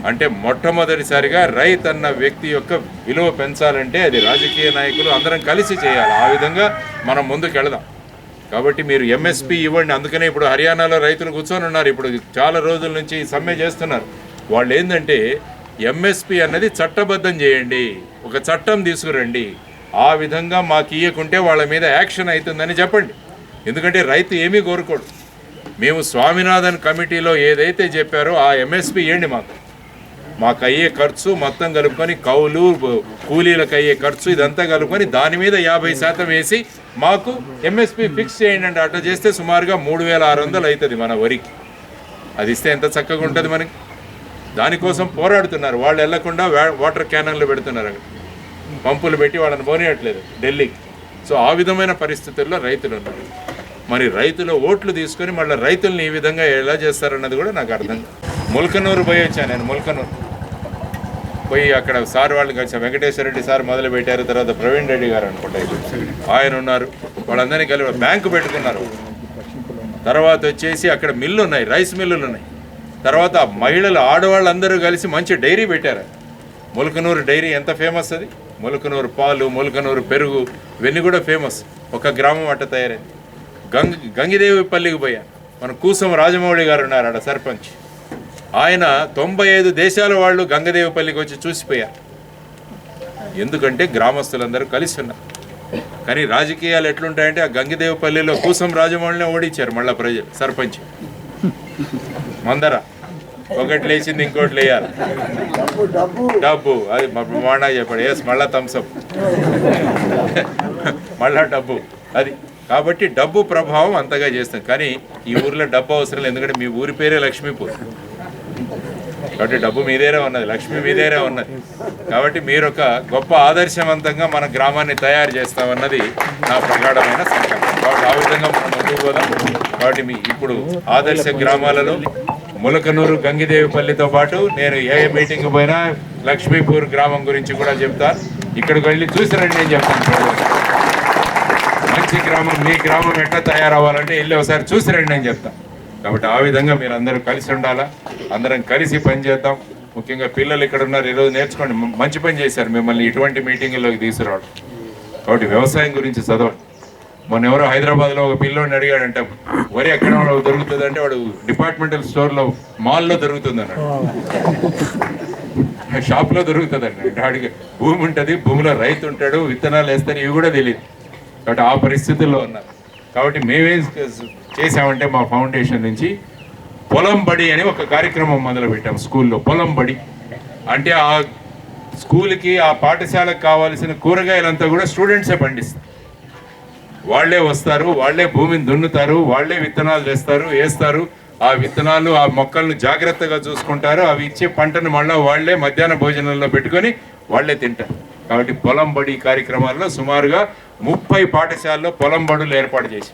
అంటే మొట్టమొదటిసారిగా రైతు అన్న వ్యక్తి యొక్క విలువ పెంచాలంటే అది రాజకీయ నాయకులు అందరం కలిసి చేయాలి. ఆ విధంగా మనం ముందుకు వెళదాం. కాబట్టి మీరు ఎంఎస్పి ఇవ్వండి. అందుకనే ఇప్పుడు హర్యానాలో రైతులు కూర్చొని ఉన్నారు, ఇప్పుడు చాలా రోజుల నుంచి సమ్మె చేస్తున్నారు. వాళ్ళు ఏంటంటే ఎంఎస్పి అన్నది చట్టబద్ధం చేయండి, ఒక చట్టం తీసుకురండి, ఆ విధంగా మాకు ఇయ్యకుంటే వాళ్ళ మీద యాక్షన్ అవుతుందని చెప్పండి. ఎందుకంటే రైతు ఏమీ కోరుకోడు. మేము స్వామినాథన్ కమిటీలో ఏదైతే చెప్పారో ఆ ఎంఎస్పి ఇవ్వండి, మాకు అయ్యే ఖర్చు మొత్తం కలుపుకొని, కౌలు కూలీలకు అయ్యే ఖర్చు ఇదంతా కలుపుకొని దాని మీద 50% వేసి మాకు ఎంఎస్పి ఫిక్స్ చేయండి అంటే అట్లా చేస్తే సుమారుగా 3600 అవుతుంది మన వరికి. అది ఇస్తే ఎంత చక్కగా ఉంటుంది మనకి. దానికోసం పోరాడుతున్నారు వాళ్ళు. వెళ్లకుండా వాటర్ క్యానన్లు పెడుతున్నారు, అక్కడ పంపులు పెట్టి వాళ్ళని పోనీయట్లేదు ఢిల్లీకి. సో ఆ విధమైన పరిస్థితుల్లో రైతులు ఉన్నారు. మరి రైతుల ఓట్లు తీసుకొని మళ్ళీ రైతుల్ని ఈ విధంగా ఎలా చేస్తారన్నది కూడా నాకు అర్థం. ముల్కనూరు పోయి వచ్చాను నేను. ముల్కనూరు పోయి అక్కడ సార్ వాళ్ళు కలిసి వెంకటేశ్వర రెడ్డి సార్ మొదలు పెట్టారు, తర్వాత ప్రవీణ్ రెడ్డి గారు అనుకుంటా ఆయన ఉన్నారు, వాళ్ళందరినీ కలిపి బ్యాంకు పెట్టుకున్నారు. తర్వాత వచ్చేసి అక్కడ మిల్లు ఉన్నాయి, రైస్ మిల్లులు ఉన్నాయి. తర్వాత మహిళలు ఆడవాళ్ళందరూ కలిసి మంచి డైరీ పెట్టారు. ముల్కనూరు డైరీ ఎంత ఫేమస్ అది. ముల్కనూరు పాలు, ముల్కనూరు పెరుగు ఇవన్నీ కూడా ఫేమస్. ఒక గ్రామం అట్ట తయారైంది. గంగిదేవిపల్లికి పోయా, మన కూసం రాజమౌళి గారు ఉన్నారు ఆడ సర్పంచ్. ఆయన 95 దేశాల వాళ్ళు గంగదేవిపల్లికి వచ్చి చూసిపోయారు. ఎందుకంటే గ్రామస్తులందరూ కలిసి ఉన్నారు. కానీ రాజకీయాలు ఎట్లుంటాయంటే ఆ గంగదేవిపల్లిలో కూసం రాజమౌళినే ఓడించారు మళ్ళీ ప్రజలు. సర్పంచ్ మందర ఒకటి లేచింది ఇంకోటి లేయాలి, డబ్బు అది మాడా చెప్పాడు. ఎస్ మళ్ళా థమ్సప్, మళ్ళా డబ్బు అది. కాబట్టి డబ్బు ప్రభావం అంతగా చేస్తాం. కానీ ఈ ఊర్లో డబ్బు అవసరం లేదు, ఎందుకంటే మీ ఊరి పేరే లక్ష్మీపూర్. కాబట్టి డబ్బు మీ దగ్గరే ఉన్నది, లక్ష్మి మీ దగ్గరే ఉన్నది. కాబట్టి మీరు ఒక గొప్ప ఆదర్శవంతంగా మన గ్రామాన్ని తయారు చేస్తామన్నది నా ప్రగాఢమైన సంకల్పం. కాబట్టి ఆ విధంగా మనం ముందుకు పోదాం. కాబట్టి మీ ఇప్పుడు ఆదర్శ గ్రామాలలో ములకనూరు, గంగిదేవిపల్లితో పాటు నేను ఏ మీటింగ్ పోయినా లక్ష్మీపూర్ గ్రామం గురించి కూడా చెప్తాను. ఇక్కడికి వెళ్ళి చూసిరండి, నేను చెప్తాను. మంచి గ్రామం, మీ గ్రామం ఎట్లా తయారవ్వాలంటే వెళ్ళి ఒకసారి చూసిరండి నేను చెప్తాను. కాబట్టి ఆ విధంగా మీరు అందరూ కలిసి ఉండాలా, అందరం కలిసి పనిచేద్దాం. ముఖ్యంగా పిల్లలు ఇక్కడ ఉన్నారు, ఈరోజు నేర్చుకోండి. మంచి పని చేశారు మిమ్మల్ని ఇటువంటి మీటింగుల్లోకి తీసుకురావడం. కాబట్టి వ్యవసాయం గురించి చదవండి. మొన్న ఎవరో హైదరాబాద్లో ఒక పిల్లోడిని అడిగాడంట, వరి ఎక్కడ దొరుకుతుంది అంటే వాడు డిపార్ట్మెంటల్ స్టోర్లో మాల్లో దొరుకుతుంది అన్నాడు, షాప్లో దొరుకుతుందండి. వాడికి భూమి ఉంటుంది, భూమిలో రైతు ఉంటాడు, విత్తనాలు వేస్తారు, ఇవి కూడా తెలియదు. కాబట్టి ఆ పరిస్థితుల్లో ఉన్నారు. కాబట్టి మేమేం చేసామంటే మా ఫౌండేషన్ నుంచి పొలం బడి అని ఒక కార్యక్రమం మొదలుపెట్టాం స్కూల్లో. పొలం బడి అంటే ఆ స్కూల్కి, ఆ పాఠశాలకు కావాల్సిన కూరగాయలంతా కూడా స్టూడెంట్సే పండిస్తారు. వాళ్లే వస్తారు, వాళ్లే భూమిని దున్నుతారు, వాళ్లే విత్తనాలు వేస్తారు. ఆ విత్తనాలు, ఆ మొక్కలను జాగ్రత్తగా చూసుకుంటారు. అవి ఇచ్చే పంటను మళ్ళీ వాళ్లే మధ్యాహ్న భోజనంలో పెట్టుకొని వాళ్లే తింటారు. కాబట్టి పొలం బడి కార్యక్రమాల్లో సుమారుగా 30 పాఠశాలలో పొలం బడులు ఏర్పాటు చేసి,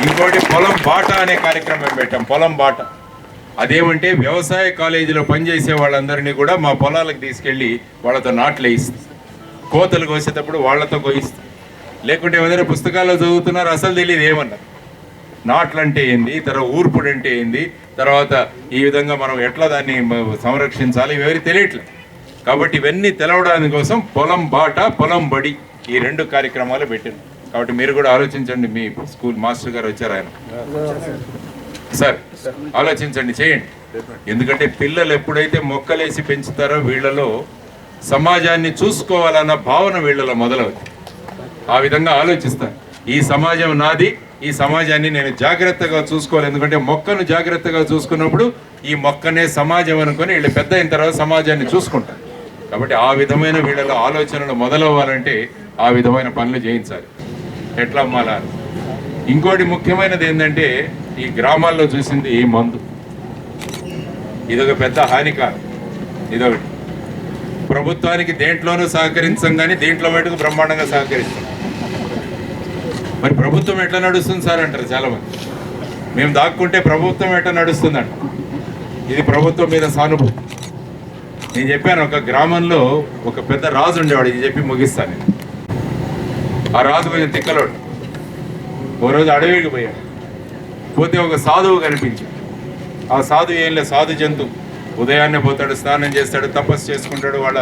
ఇంకోటి పొలం బాట అనే కార్యక్రమం పెట్టాం. పొలం బాట అదేమంటే వ్యవసాయ కాలేజీలో పనిచేసే వాళ్ళందరినీ కూడా మా పొలాలకు తీసుకెళ్ళి వాళ్ళతో నాట్లు వేయిస్తాం. కోతలు కోసేటప్పుడు వాళ్ళతో కోయిస్తాం. లేకుంటే ఏదైనా పుస్తకాల్లో చదువుతున్నారు, అసలు తెలియదు ఏమన్నారు. నాట్లు అంటే ఏంది, తర్వాత ఊర్పుడు అంటే ఏంది, తర్వాత ఈ విధంగా మనం ఎట్లా దాన్ని సంరక్షించాలి, ఇవన్నీ తెలియట్లేదు. కాబట్టి ఇవన్నీ తెలవడానికి కోసం పొలం బాట, పొలం బడి ఈ 2 కార్యక్రమాలు పెట్టాను. కాబట్టి మీరు కూడా ఆలోచించండి. మీ స్కూల్ మాస్టర్ గారు వచ్చారు, ఆయన సార్ ఆలోచించండి, చేయండి. ఎందుకంటే పిల్లలు ఎప్పుడైతే మొక్కలేసి పెంచుతారో వీళ్ళలో సమాజాన్ని చూసుకోవాలన్న భావన వీళ్ళలో మొదలవుతుంది. ఆ విధంగా ఆలోచిస్తాను. ఈ సమాజం నాది, ఈ సమాజాన్ని నేను జాగ్రత్తగా చూసుకోవాలి. ఎందుకంటే మొక్కను జాగ్రత్తగా చూసుకున్నప్పుడు ఈ మొక్కనే సమాజం అనుకొని వీళ్ళు పెద్ద అయిన తర్వాత సమాజాన్ని చూసుకుంటారు. కాబట్టి ఆ విధమైన వీళ్ళలో ఆలోచనలు మొదలవ్వాలంటే ఆ విధమైన పనులు చేయించాలి. ఎట్లా అమ్మాలా? ఇంకోటి ముఖ్యమైనది ఏంటంటే ఈ గ్రామాల్లో చూసింది ఈ మందు, ఇదొక పెద్ద హానికారం. ఇదొకటి ప్రభుత్వానికి దేంట్లోనూ సహకరించం, కానీ దీంట్లో మటుకు బ్రహ్మాండంగా సహకరిస్తాం. మరి ప్రభుత్వం ఎట్లా నడుస్తుంది సార్ అంటారు చాలామంది. మేము దాక్కుంటే ప్రభుత్వం ఎట్లా నడుస్తుందంట. ఇది ప్రభుత్వం మీద సానుభూతి. నేను చెప్పాను, ఒక గ్రామంలో ఒక పెద్ద రాజు ఉండేవాడు. ఇది చెప్పి ముగిస్తాను నేను. ఆ రాజు కొంచెం తిక్కలోడు. ఓ రోజు అడవికి పోయాడు. పోతే ఒక సాధువు కనిపించి, ఆ సాధువు ఏం లేదు, సాధు జంతువు. ఉదయాన్నే పోతాడు, స్నానం చేస్తాడు, తపస్సు చేసుకుంటాడు, వాళ్ళ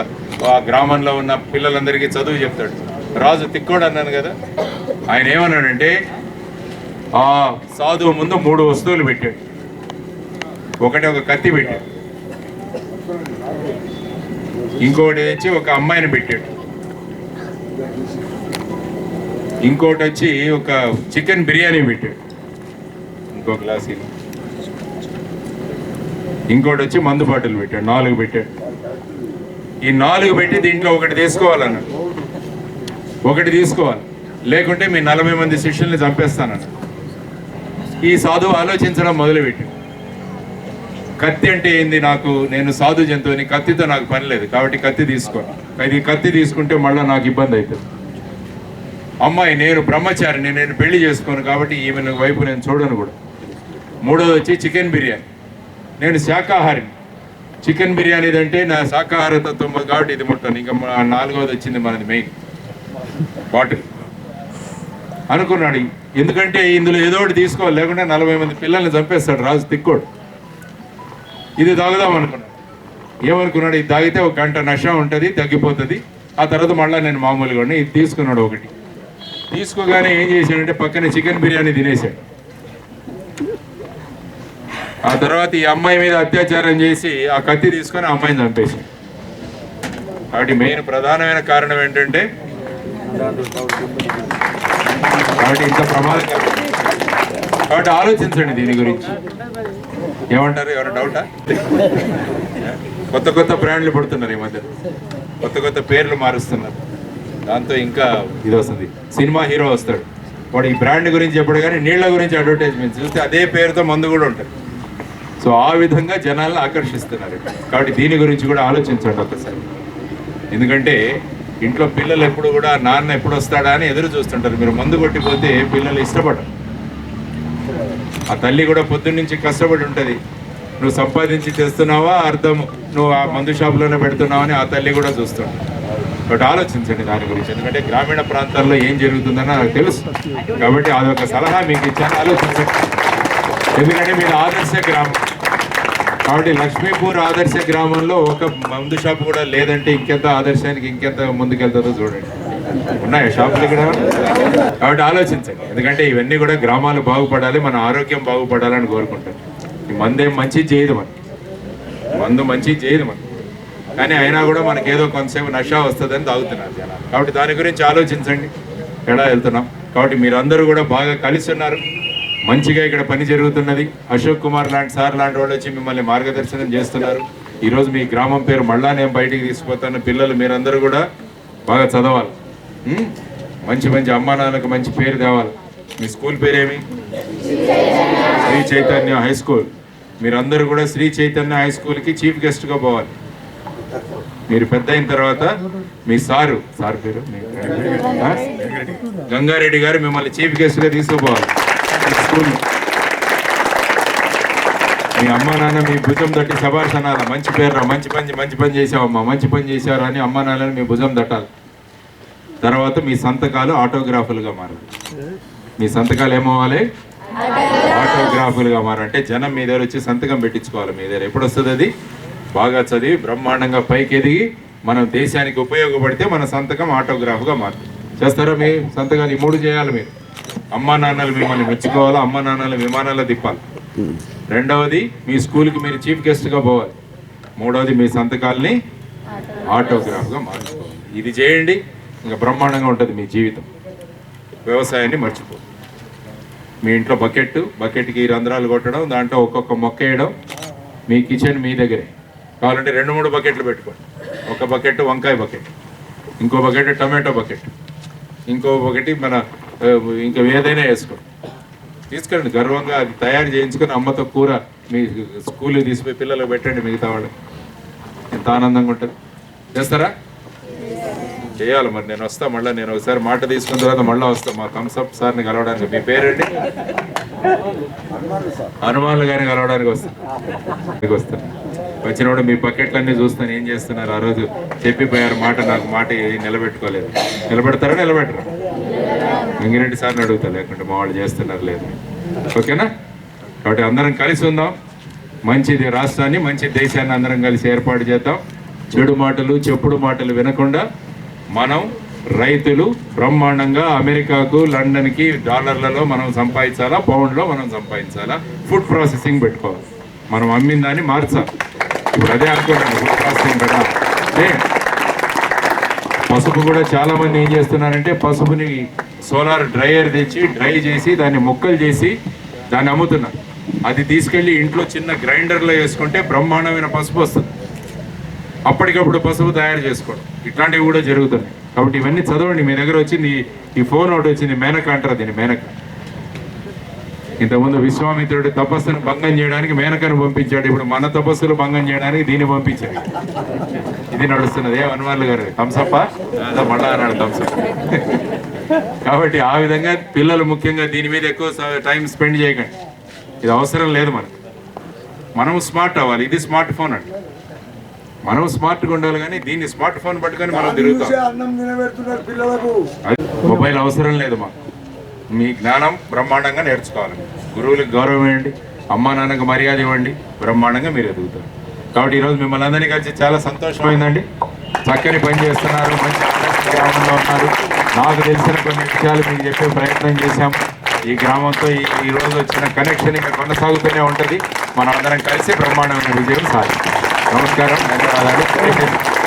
ఆ గ్రామంలో ఉన్న పిల్లలందరికీ చదువు చెప్తాడు. రాజు తిక్కోడు అన్నాను కదా. ఆయన ఏమన్నాడంటే ఆ సాధువు ముందు 3 వస్తువులు పెట్టాడు. ఒకటి ఒక కత్తి పెట్టాడు, ఇంకొకటి వచ్చి ఒక అమ్మాయిని పెట్టాడు, ఇంకోటి వచ్చి ఒక చికెన్ బిర్యానీ పెట్టాడు, ఇంకో గ్లాస్, ఇంకోటి వచ్చి మందు బాటిల్ పెట్టాడు. 4 పెట్టాడు. ఈ 4 పెట్టి దీంట్లో ఒకటి తీసుకోవాలన్నాడు. ఒకటి తీసుకోవాలి, లేకుంటే మీ 40 మంది శిష్యుల్ని చంపేస్తానన్నాడు. ఈ సాధువు ఆలోచించడం మొదలుపెట్టాడు. కత్తి అంటే ఏంది, నేను సాధు జంతువుని, కత్తితో నాకు పని లేదు, కాబట్టి కత్తి తీసుకోను. ఇది కత్తి తీసుకుంటే మళ్ళీ నాకు ఇబ్బంది అవుతుంది. అమ్మాయి, నేను బ్రహ్మచారిని, నేను పెళ్లి చేసుకోను, కాబట్టి ఈమె వైపు నేను చూడను కూడా. 3వది వచ్చి చికెన్ బిర్యానీ, నేను శాకాహారిని, చికెన్ బిర్యానీ అంటే నా శాకాహార తత్వం కాబట్టి ఇది ముట్టాను. ఇంకా 4వది వచ్చింది మనది మెయిన్ బాటిల్ అనుకున్నాడు. ఎందుకంటే ఇందులో ఏదో ఒకటి తీసుకోవాలి, లేకుంటే 40 మంది పిల్లల్ని చంపేస్తాడు రాజు తిక్కోడు. ఇది తాగుదాం అనుకున్నాడు. ఏమనుకున్నాడు, ఇది తాగితే 1 గంట నష ఉంటుంది, తగ్గిపోతుంది, ఆ తర్వాత మళ్ళీ నేను మామూలుగా ఇది తీసుకున్నాడు. ఒకటి తీసుకోగానే ఏం చేశాడంటే పక్కన చికెన్ బిర్యానీ తినేశాడు. ఆ తర్వాత ఈ అమ్మాయి మీద అత్యాచారం చేసి ఆ కత్తి తీసుకొని ఆ అమ్మాయిని చంపేశాడు. కాబట్టి మెయిన్ ప్రధానమైన కారణం ఏంటంటే కాబట్టి ఇంత ప్రమాదకరం. కాబట్టి ఆలోచించండి దీని గురించి. ఏమంటారు? ఎవరు డౌటా? కొత్త కొత్త బ్రాండ్లు పడుతున్నారు ఈ మధ్య, కొత్త కొత్త పేర్లు మారుస్తున్నారు. దాంతో ఇంకా ఇది వస్తుంది. సినిమా హీరో వస్తాడు, వాడు ఈ బ్రాండ్ గురించి చెప్పడు, కానీ నీళ్ల గురించి అడ్వర్టైజ్మెంట్ చూస్తే అదే పేరుతో మందు కూడా ఉంటుంది. సో ఆ విధంగా జనాలను ఆకర్షిస్తున్నారు. కాబట్టి దీని గురించి కూడా ఆలోచించండి ఒకసారి. ఎందుకంటే ఇంట్లో పిల్లలు ఎప్పుడు కూడా నాన్న ఎప్పుడు వస్తాడా అని ఎదురు చూస్తుంటారు. మీరు మందు కొట్టిపోతే పిల్లలు ఇష్టపడరు. ఆ తల్లి కూడా పొద్దున్న నుంచి కష్టపడి ఉంటుంది. నువ్వు సంపాదించి తెస్తున్నావా, అర్థం నువ్వు ఆ మందు షాపులోనే పెడుతున్నావా అని ఆ తల్లి కూడా చూస్తుంది. బట్ ఆలోచించండి దాని గురించి. ఎందుకంటే గ్రామీణ ప్రాంతాల్లో ఏం జరుగుతుందని నాకు తెలుసు. కాబట్టి అదొక సలహా మీకు ఇచ్చాను, ఆలోచించండి. ఎందుకంటే మీరు ఆదర్శ గ్రామం కాబట్టి లక్ష్మీపూర్ ఆదర్శ గ్రామంలో ఒక మందు షాపు కూడా లేదంటే ఇంకెంత ఆదర్శానికి ఇంకెంత ముందుకెళ్తుందో చూడండి. ఉన్నాయా షాపులు ఇక్కడ? కాబట్టి ఆలోచించండి. ఎందుకంటే ఇవన్నీ కూడా గ్రామాలు బాగుపడాలి, మన ఆరోగ్యం బాగుపడాలని కోరుకుంటాం. ఈ మందేం మంచి చేయదు, మందు మంచి చేయదు మనం, కానీ అయినా కూడా మనకి ఏదో కొంతసేపు నష వస్తుందని తాగుతున్నారు జనాలు. కాబట్టి దాని గురించి ఆలోచించండి, ఎక్కడ వెళ్తున్నాం. కాబట్టి మీరందరూ కూడా బాగా కలిసి ఉన్నారు, మంచిగా ఇక్కడ పని జరుగుతున్నది. అశోక్ కుమార్ లాంటి సార్ లాంటి వాళ్ళు వచ్చి మిమ్మల్ని మార్గదర్శనం చేస్తున్నారు. ఈరోజు మీ గ్రామం పేరు మళ్ళా నేను బయటికి తీసుకుపోతాను. పిల్లలు మీరందరూ కూడా బాగా చదవాలి, మంచి మంచి అమ్మా నాన్నకు మంచి పేరు తేవాలి. మీ స్కూల్ పేరేమి? Sri Chaitanya high school. మీరందరూ కూడా శ్రీ చైతన్య హై స్కూల్కి చీఫ్ గెస్ట్గా పోవాలి. మీరు పెద్ద అయిన తర్వాత మీ సార్ పేరు గంగారెడ్డి గారు మిమ్మల్ని చీఫ్ గెస్ట్గా తీసుకుపోవాలి స్కూల్. మీ అమ్మా నాన్న మీ భుజం తట్టి శబాష్ అనాలి, మంచి పేరు, మంచి పని చేసావమ్మా, మంచి పని చేశారు అని అమ్మా నాన్నని మీ భుజం తట్టాలి. తర్వాత మీ సంతకాలు ఆటోగ్రాఫులుగా మారాలి. మీ సంతకాలు ఏమవ్వాలి? ఆటోగ్రాఫులుగా మారంటే జనం మీ దగ్గర వచ్చి సంతకం పెట్టించుకోవాలి. మీ దగ్గర ఎప్పుడు వస్తుంది? అది బాగా చదివి బ్రహ్మాండంగా పైకి ఎదిగి మనం దేశానికి ఉపయోగపడితే మన సంతకం ఆటోగ్రాఫ్గా మారుతుంది. చేస్తారా? మీ సంతకాలు ఈ 3 చేయాలి. మీరు అమ్మా నాన్నలు మిమ్మల్ని మెచ్చుకోవాలి, అమ్మా నాన్నలు విమానాల్లో తిప్పాలి. రెండవది మీ స్కూల్కి మీరు చీఫ్ గెస్ట్గా పోవాలి. మూడవది మీ సంతకాలని ఆటోగ్రాఫ్గా మార్చుకోవాలి. ఇది చేయండి, ఇంకా బ్రహ్మాండంగా ఉంటుంది మీ జీవితం. వ్యవసాయాన్ని మర్చిపో. మీ ఇంట్లో బకెట్కి రంధ్రాలు కొట్టడం, దాంట్లో ఒక్కొక్క మొక్క వేయడం, మీ కిచెన్ మీ దగ్గరే. కావాలంటే 2-3 బకెట్లు పెట్టుకోండి. ఒక బకెట్ వంకాయ బకెట్, ఇంకో బకెట్ టమాటో బకెట్, ఇంకో బకెట్ మన ఇంకా ఏదైనా వేసుకోండి. తీసుకెళ్ళండి గర్వంగా, అది తయారు చేయించుకొని అమ్మతో కూర మీ స్కూల్కి తీసిపోయి పిల్లలకు పెట్టండి. మిగతా వాళ్ళు ఎంత ఆనందంగా ఉంటుంది. చేస్తారా? చేయాలి. మరి నేను వస్తా, మళ్ళీ నేను ఒకసారి మాట తీసుకున్న తర్వాత మళ్ళీ వస్తాను మా థమ్స్అప్ సార్ని కలవడానికి. మీ పేరేంటి? హనుమాన్లు గారిని కలవడానికి వస్తాను. వచ్చినప్పుడు మీ బకెట్లన్నీ చూస్తాను, ఏం చేస్తున్నారు. ఆ రోజు చెప్పిపోయారు మాట, నాకు మాట నిలబెట్టుకోలేదు. నిలబెడతారా? నిలబెట్టరా? వెంగిరెడ్డి సార్ని అడుగుతా, లేకుంటే మా వాళ్ళు చేస్తున్నారు లేదు. ఓకేనా? కాబట్టి అందరం కలిసి ఉందాం. మంచిది రాష్ట్రాన్ని, మంచి దేశాన్ని అందరం కలిసి ఏర్పాటు చేద్దాం. చెడు మాటలు, చెప్పుడు మాటలు వినకుండా మనం రైతులు బ్రహ్మాండంగా అమెరికాకు, లండన్కి డాలర్లలో మనం సంపాదించాలా, పౌండ్లో మనం సంపాదించాలా. ఫుడ్ ప్రాసెసింగ్ పెట్టుకోవాలి. మనం అమ్మిన దాన్ని మార్చాలి. ఇప్పుడు అదే అనుకోండి, ఫుడ్ ప్రాసెసింగ్ పెట్టాలి. పసుపు కూడా చాలా మంది ఏం చేస్తున్నారంటే పసుపుని సోలార్ డ్రైయర్ తెచ్చి డ్రై చేసి దాన్ని ముక్కలు చేసి దాన్ని అమ్ముతున్నారు. అది తీసుకెళ్ళి ఇంట్లో చిన్న గ్రైండర్లో వేసుకుంటే బ్రహ్మాండమైన పసుపు వస్తుంది. అప్పటికప్పుడు పసుపు తయారు చేసుకోవడం, ఇట్లాంటివి కూడా జరుగుతున్నాయి. కాబట్టి ఇవన్నీ చదవండి. మీ దగ్గర వచ్చింది ఈ ఫోన్ ఒకటి వచ్చింది, మేనక అంటారు దీన్ని. మేనక ఇంతకుముందు విశ్వామిత్రుడి తపస్సును భంగం చేయడానికి మేనకను పంపించాడు. ఇప్పుడు మన తపస్సులు భంగం చేయడానికి దీన్ని పంపించాడు. ఇది నడుస్తున్నది. హనుమాన్లు గారు థమ్సప్ప మళ్ళా అన్నాడు థమ్సప్. కాబట్టి ఆ విధంగా పిల్లలు ముఖ్యంగా దీని మీద ఎక్కువ టైం స్పెండ్ చేయకండి. ఇది అవసరం లేదు మనకు. మనం స్మార్ట్ అవ్వాలి. ఇది స్మార్ట్ ఫోన్ అంటే మనం స్మార్ట్గా ఉండాలి, కానీ దీన్ని స్మార్ట్ ఫోన్ పట్టుకొని మనం తిరుగుతాం. మొబైల్ అవసరం లేదు మాకు. మీ జ్ఞానం బ్రహ్మాండంగా నేర్చుకోవాలి. గురువులకు గౌరవం ఇవ్వండి, అమ్మా నాన్నకు మర్యాద ఇవ్వండి, బ్రహ్మాండంగా మీరు ఎదుగుతారు. కాబట్టి ఈరోజు మిమ్మల్ని అందరినీ కలిసి చాలా సంతోషమైందండి. చక్కని పని చేస్తున్నారు, మంచి ఆనందంగా ఉన్నారు. నాకు తెలిసిన కొన్ని విషయాలు మీకు చెప్పే ప్రయత్నం చేశాం. ఈ గ్రామంతో ఈ రోజు వచ్చిన కనెక్షన్ ఇంకా కొనసాగుతూనే ఉంటుంది. మనం అందరం కలిసి బ్రహ్మాండమైన విజయం సాధిస్తాం. నమస్కారం, ధన్యవాదాలు.